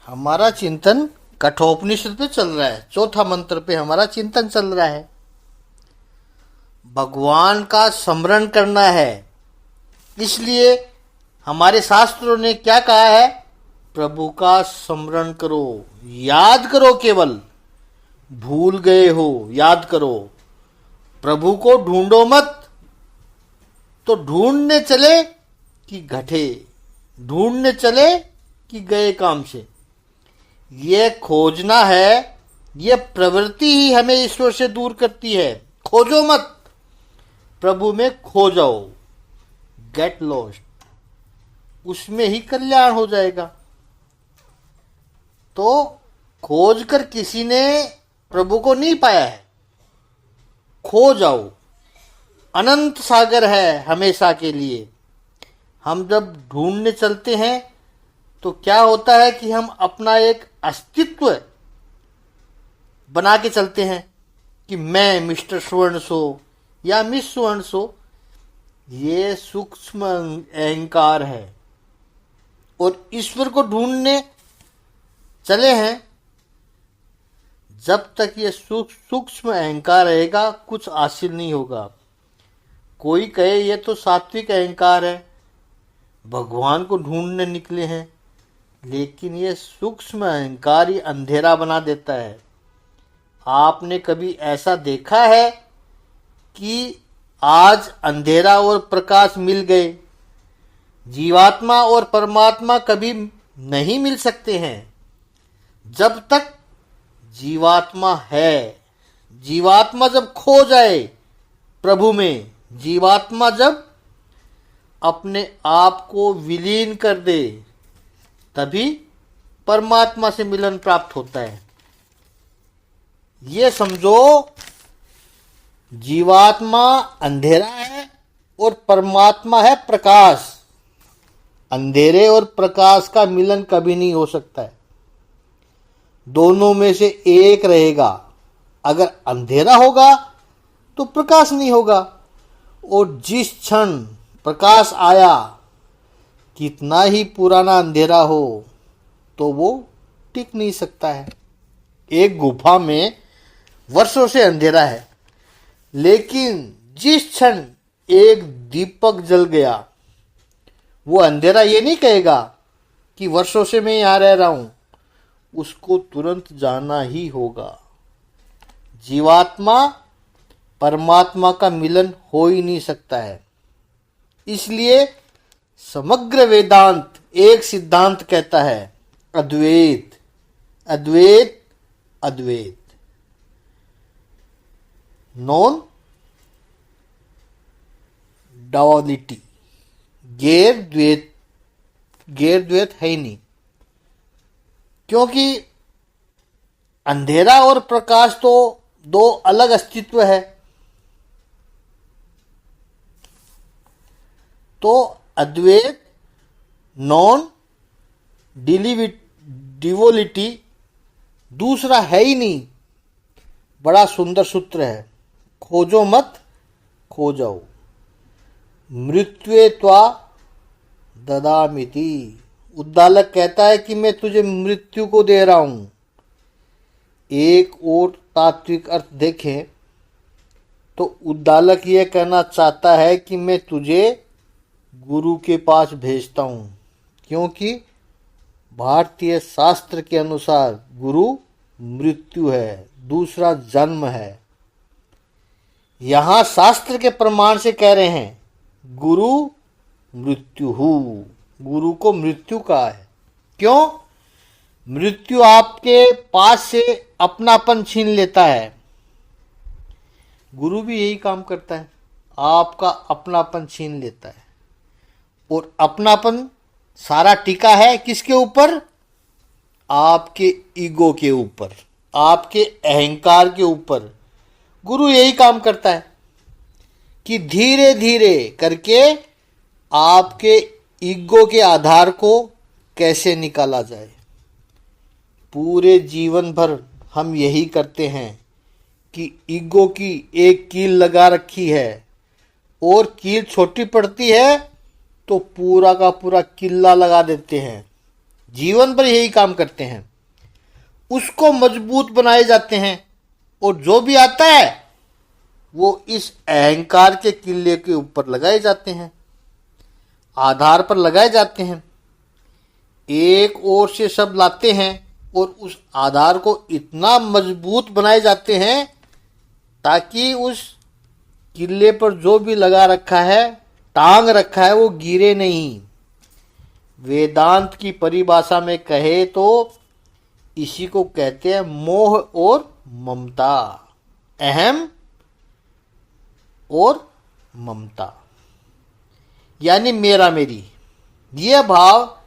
हमारा चिंतन कठोपनिषद पे चल रहा है। चौथा मंत्र पे हमारा चिंतन चल रहा है। भगवान का स्मरण करना है, इसलिए हमारे शास्त्रों ने क्या कहा है? प्रभु का स्मरण करो, याद करो, केवल भूल गए हो याद करो। प्रभु को ढूंढो मत। तो ढूंढने चले कि घटे, ढूंढने चले कि गए काम से। ये खोजना है, ये प्रवृत्ति ही हमें ईश्वर से दूर करती है। खोजो मत, प्रभु में खो जाओ, गेट लॉस्ट, उसमें ही कल्याण हो जाएगा। तो खोज कर किसी ने प्रभु को नहीं पाया है, खो जाओ। अनंत सागर है हमेशा के लिए। हम जब ढूंढने चलते हैं तो क्या होता है कि हम अपना एक अस्तित्व बना के चलते हैं कि मैं मिस्टर सुवर्ण सो या मिस सुवर्ण सो। ये सूक्ष्म अहंकार है। और ईश्वर को ढूंढने चले हैं, जब तक ये सूक्ष्म अहंकार रहेगा कुछ हासिल नहीं होगा। कोई कहे ये तो सात्विक अहंकार है, भगवान को ढूंढने निकले हैं, लेकिन ये सूक्ष्म अहंकार ही अंधेरा बना देता है। आपने कभी ऐसा देखा है कि आज अंधेरा और प्रकाश मिल गए? जीवात्मा और परमात्मा कभी नहीं मिल सकते हैं जब तक जीवात्मा है। जीवात्मा जब खो जाए प्रभु में, जीवात्मा जब अपने आप को विलीन कर दे, तभी परमात्मा से मिलन प्राप्त होता है। ये समझो, जीवात्मा अंधेरा है और परमात्मा है प्रकाश। अंधेरे और प्रकाश का मिलन कभी नहीं हो सकता है, दोनों में से एक रहेगा। अगर अंधेरा होगा तो प्रकाश नहीं होगा। और जिस क्षण प्रकाश आया, कितना ही पुराना अंधेरा हो तो वो टिक नहीं सकता है। एक गुफा में वर्षों से अंधेरा है, लेकिन जिस क्षण एक दीपक जल गया, वो अंधेरा ये नहीं कहेगा कि वर्षों से मैं यहां रह रहा हूं, उसको तुरंत जाना ही होगा। जीवात्मा परमात्मा का मिलन हो ही नहीं सकता है। इसलिए समग्र वेदांत एक सिद्धांत कहता है, अद्वैत अद्वैत अद्वैत, नॉन डुअलिटी। गैर द्वैत है ही नहीं, क्योंकि अंधेरा और प्रकाश तो दो अलग अस्तित्व है। तो अद्वैत, नॉन डिवोलिटी दूसरा है ही नहीं। बड़ा सुंदर सूत्र है, खोजो मत, खो जाओ। मृत्युए त्वा ददामिति। उद्दालक कहता है कि मैं तुझे मृत्यु को दे रहा हूं। एक और तात्विक अर्थ देखें तो उद्दालक यह कहना चाहता है कि मैं तुझे गुरु के पास भेजता हूं, क्योंकि भारतीय शास्त्र के अनुसार गुरु मृत्यु है, दूसरा जन्म है। यहां शास्त्र के प्रमाण से कह रहे हैं गुरु मृत्यु, गुरु को मृत्यु कहा है। क्यों? मृत्यु आपके पास से अपनापन छीन लेता है। गुरु भी यही काम करता है, आपका अपनापन छीन लेता है। और अपनापन सारा टिका है किसके ऊपर? आपके ईगो के ऊपर, आपके अहंकार के ऊपर। गुरु यही काम करता है कि धीरे धीरे करके आपके ईगो के आधार को कैसे निकाला जाए। पूरे जीवन भर हम यही करते हैं कि ईगो की एक कील लगा रखी है, और कील छोटी पड़ती है तो पूरा का पूरा किल्ला लगा देते हैं। जीवन भर यही काम करते हैं, उसको मजबूत बनाए जाते हैं। और जो भी आता है वो इस अहंकार के किले के ऊपर लगाए जाते हैं, आधार पर लगाए जाते हैं। एक ओर से सब लाते हैं और उस आधार को इतना मजबूत बनाए जाते हैं ताकि उस किले पर जो भी लगा रखा है, टांग रखा है, वो गिरे नहीं। वेदांत की परिभाषा में कहे तो इसी को कहते हैं मोह और ममता, अहम और ममता, यानी मेरा मेरी। यह भाव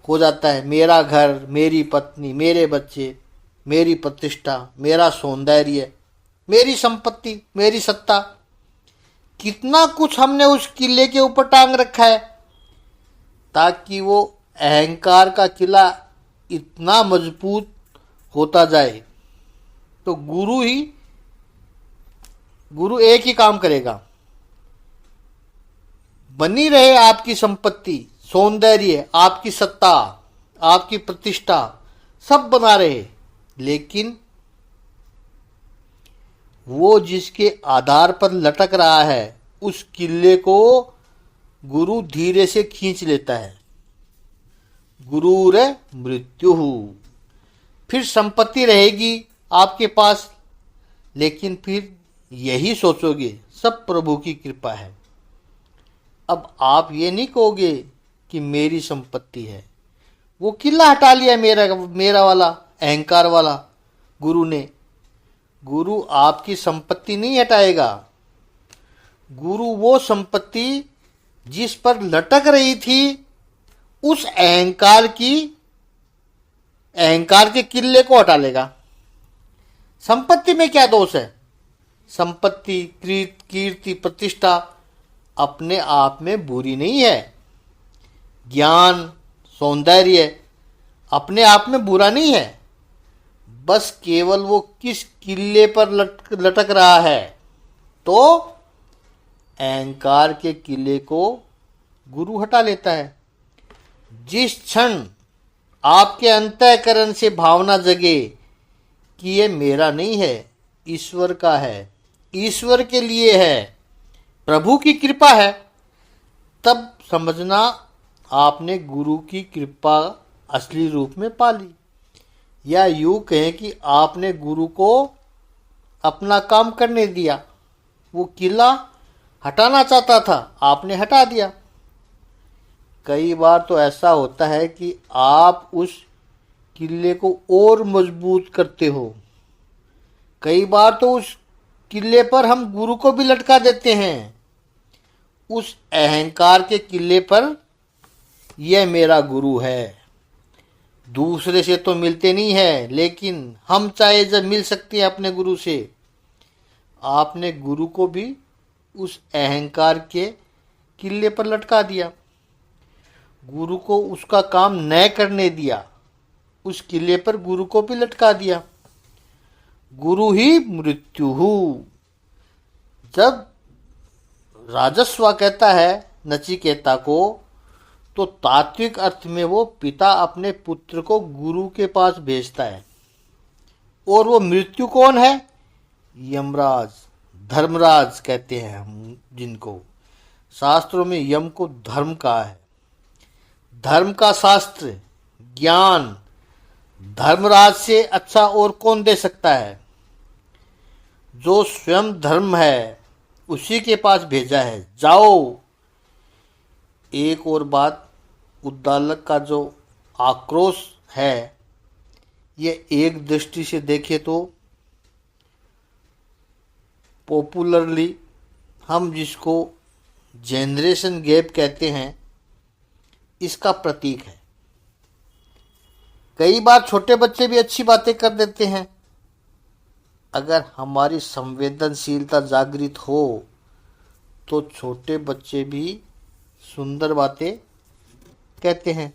हो जाता है, मेरा घर, मेरी पत्नी, मेरे बच्चे, मेरी प्रतिष्ठा, मेरा सौंदर्य, मेरी संपत्ति, मेरी सत्ता। कितना कुछ हमने उस किले के ऊपर टांग रखा है ताकि वो अहंकार का किला इतना मजबूत होता जाए। तो गुरु एक ही काम करेगा, बनी रहे आपकी संपत्ति, सौंदर्य, आपकी सत्ता, आपकी प्रतिष्ठा, सब बना रहे, लेकिन वो जिसके आधार पर लटक रहा है उस किले को गुरु धीरे से खींच लेता है। गुरुर मृत्यु। फिर संपत्ति रहेगी आपके पास, लेकिन फिर यही सोचोगे सब प्रभु की कृपा है। अब आप ये नहीं कहोगे कि मेरी संपत्ति है, वो किला हटा लिया मेरा वाला अहंकार वाला गुरु ने। गुरु आपकी संपत्ति नहीं हटाएगा। गुरु वो संपत्ति जिस पर लटक रही थी उस अहंकार के किले को हटा लेगा। संपत्ति में क्या दोष है? संपत्ति, कीर्ति, प्रतिष्ठा अपने आप में बुरी नहीं है। ज्ञान, सौंदर्य अपने आप में बुरा नहीं है। बस केवल वो किस किले पर लटक रहा है। तो अहंकार के किले को गुरु हटा लेता है। जिस क्षण आपके अंतःकरण से भावना जगे कि ये मेरा नहीं है, ईश्वर का है, ईश्वर के लिए है, प्रभु की कृपा है, तब समझना आपने गुरु की कृपा असली रूप में पा ली। या यूं कहें कि आपने गुरु को अपना काम करने दिया। वो किला हटाना चाहता था, आपने हटा दिया। कई बार तो ऐसा होता है कि आप उस किले को और मजबूत करते हो। कई बार तो उस किले पर हम गुरु को भी लटका देते हैं, उस अहंकार के किले पर। यह मेरा गुरु है, दूसरे से तो मिलते नहीं है, लेकिन हम चाहे जब मिल सकते हैं अपने गुरु से। आपने गुरु को भी उस अहंकार के किले पर लटका दिया, गुरु को उसका काम न करने दिया, उस किले पर गुरु को भी लटका दिया। गुरु ही मृत्यु। जब राजस्व कहता है नचिकेता को, तो तात्विक अर्थ में वो पिता अपने पुत्र को गुरु के पास भेजता है। और वो मृत्यु कौन है? यमराज, धर्मराज कहते हैं हम जिनको। शास्त्रों में यम को धर्म कहा है। धर्म का शास्त्र, ज्ञान धर्मराज से अच्छा और कौन दे सकता है? जो स्वयं धर्म है उसी के पास भेजा है, जाओ। एक और बात, उद्दालक का जो आक्रोश है, ये एक दृष्टि से देखे तो पॉपुलरली हम जिसको जनरेशन गैप कहते हैं, इसका प्रतीक है। कई बार छोटे बच्चे भी अच्छी बातें कर देते हैं। अगर हमारी संवेदनशीलता जागृत हो तो छोटे बच्चे भी सुंदर बातें कहते हैं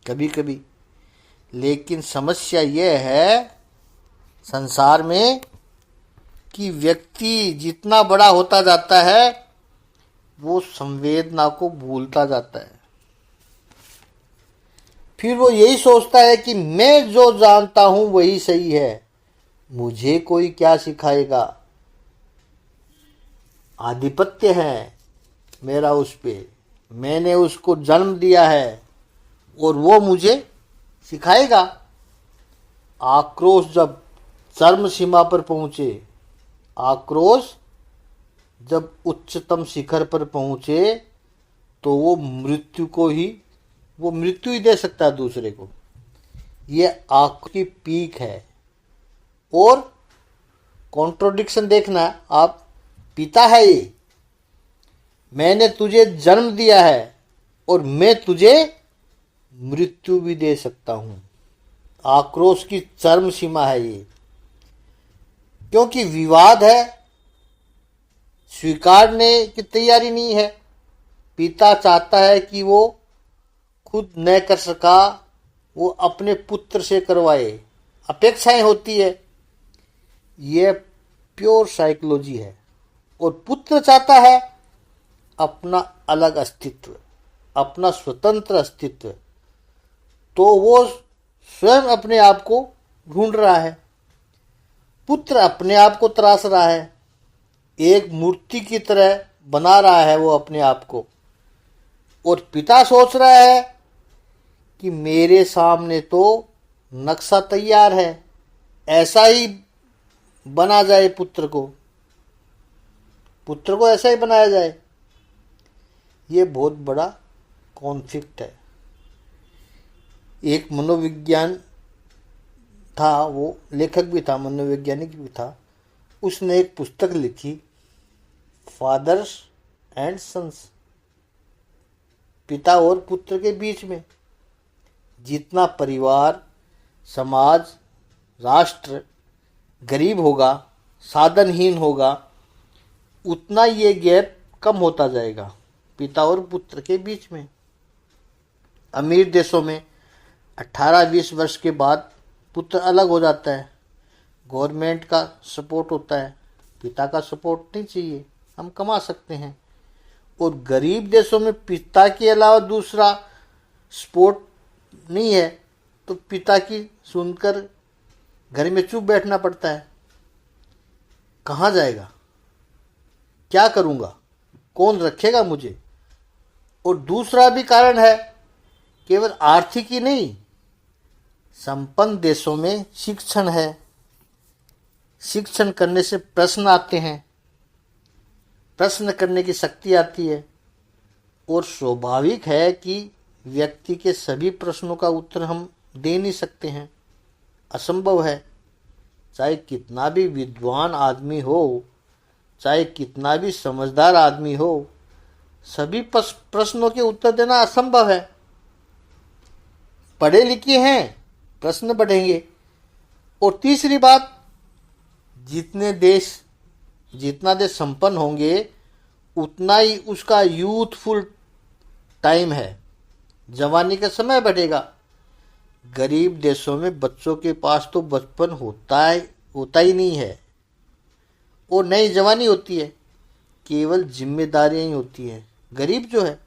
कभी कभी। लेकिन समस्या यह है संसार में कि व्यक्ति जितना बड़ा होता जाता है वो संवेदना को भूलता जाता है। फिर वो यही सोचता है कि मैं जो जानता हूं वही सही है, मुझे कोई क्या सिखाएगा। आधिपत्य है मेरा उस पे, मैंने उसको जन्म दिया है और वो मुझे सिखाएगा। आक्रोश जब चरम सीमा पर पहुंचे, आक्रोश जब उच्चतम शिखर पर पहुंचे, तो वो मृत्यु ही दे सकता है दूसरे को। ये आक्रोश की पीक है। और कॉन्ट्रोडिक्शन देखना आप, पिता है ये, मैंने तुझे जन्म दिया है और मैं तुझे मृत्यु भी दे सकता हूं। आक्रोश की चरम सीमा है ये, क्योंकि विवाद है, स्वीकारने की तैयारी नहीं है। पिता चाहता है कि वो खुद न कर सका वो अपने पुत्र से करवाए, अपेक्षाएं होती है। यह प्योर साइकोलॉजी है। और पुत्र चाहता है अपना अलग अस्तित्व, अपना स्वतंत्र अस्तित्व। तो वो स्वयं अपने आप को ढूंढ रहा है, पुत्र अपने आप को तराश रहा है, एक मूर्ति की तरह बना रहा है वो अपने आप को। और पिता सोच रहा है कि मेरे सामने तो नक्शा तैयार है, ऐसा ही बना जाए पुत्र को ऐसा ही बनाया जाए। ये बहुत बड़ा कॉन्फ्लिक्ट है। एक मनोविज्ञान था, वो लेखक भी था, मनोवैज्ञानिक भी था। उसने एक पुस्तक लिखी, फादर्स एंड सन्स, पिता और पुत्र के बीच में। जितना परिवार, समाज, राष्ट्र गरीब होगा, साधनहीन होगा, उतना ये गैप कम होता जाएगा पिता और पुत्र के बीच में। अमीर देशों में 18-20 वर्ष के बाद पुत्र अलग हो जाता है, गवर्नमेंट का सपोर्ट होता है, पिता का सपोर्ट नहीं चाहिए, हम कमा सकते हैं। और गरीब देशों में पिता के अलावा दूसरा सपोर्ट नहीं है, तो पिता की सुनकर घर में चुप बैठना पड़ता है। कहाँ जाएगा, क्या करूँगा, कौन रखेगा मुझे। और दूसरा भी कारण है, केवल आर्थिक ही नहीं, संपन्न देशों में शिक्षण है, शिक्षण करने से प्रश्न आते हैं, प्रश्न करने की शक्ति आती है। और स्वाभाविक है कि व्यक्ति के सभी प्रश्नों का उत्तर हम दे नहीं सकते हैं, असंभव है। चाहे कितना भी विद्वान आदमी हो, चाहे कितना भी समझदार आदमी हो, सभी प्रश्नों के उत्तर देना असंभव है। पढ़े लिखे हैं, प्रश्न बढ़ेंगे। और तीसरी बात, जितना देश संपन्न होंगे, उतना ही उसका यूथफुल टाइम है, जवानी का समय बढ़ेगा। गरीब देशों में बच्चों के पास तो बचपन होता ही नहीं है, और नई जवानी होती है, केवल जिम्मेदारियां ही होती हैं। गरीब जो है,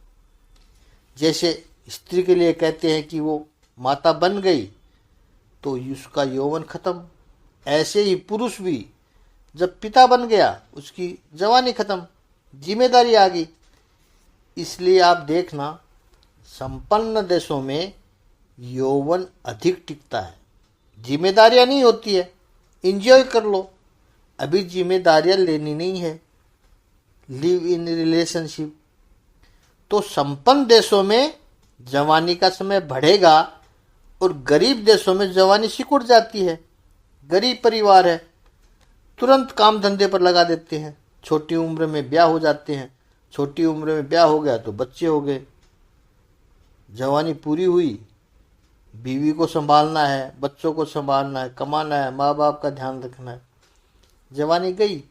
जैसे स्त्री के लिए कहते हैं कि वो माता बन गई तो उसका यौवन खत्म, ऐसे ही पुरुष भी जब पिता बन गया उसकी जवानी खत्म, जिम्मेदारी आ गई। इसलिए आप देखना, संपन्न देशों में यौवन अधिक टिकता है, जिम्मेदारियां नहीं होती है, एंजॉय कर लो, अभी जिम्मेदारियां लेनी नहीं है, लिव इन रिलेशनशिप। तो संपन्न देशों में जवानी का समय बढ़ेगा और गरीब देशों में जवानी सिकुड़ जाती है। गरीब परिवार है, तुरंत काम धंधे पर लगा देते हैं, छोटी उम्र में ब्याह हो जाते हैं, छोटी उम्र में ब्याह हो गया तो बच्चे हो गए, जवानी पूरी हुई, बीवी को संभालना है, बच्चों को संभालना है, कमाना है, माँ बाप का ध्यान रखना है, जवानी गई।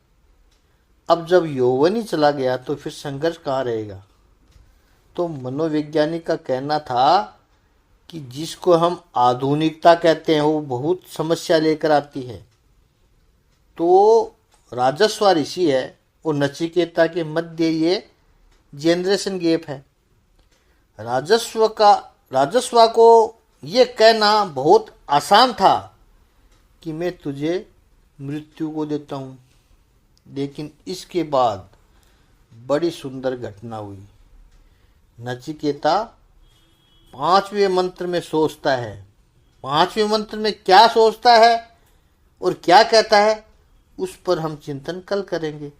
अब जब यौवन ही चला गया तो फिर संघर्ष कहाँ रहेगा। तो मनोवैज्ञानिक का कहना था कि जिसको हम आधुनिकता कहते हैं वो बहुत समस्या लेकर आती है। तो राजस्व ऋषि है और नचिकेता के मध्य ये जनरेशन गैप है। राजस्व को ये कहना बहुत आसान था कि मैं तुझे मृत्यु को देता हूं, लेकिन इसके बाद बड़ी सुंदर घटना हुई। नचिकेता 5वें मंत्र में सोचता है। 5वें मंत्र में क्या सोचता है और क्या कहता है, उस पर हम चिंतन कल करेंगे।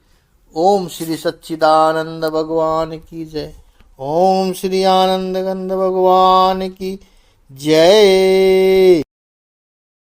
ओम श्री सच्चिदानंद भगवान की जय। ओम श्री आनंद गंध भगवान की जय।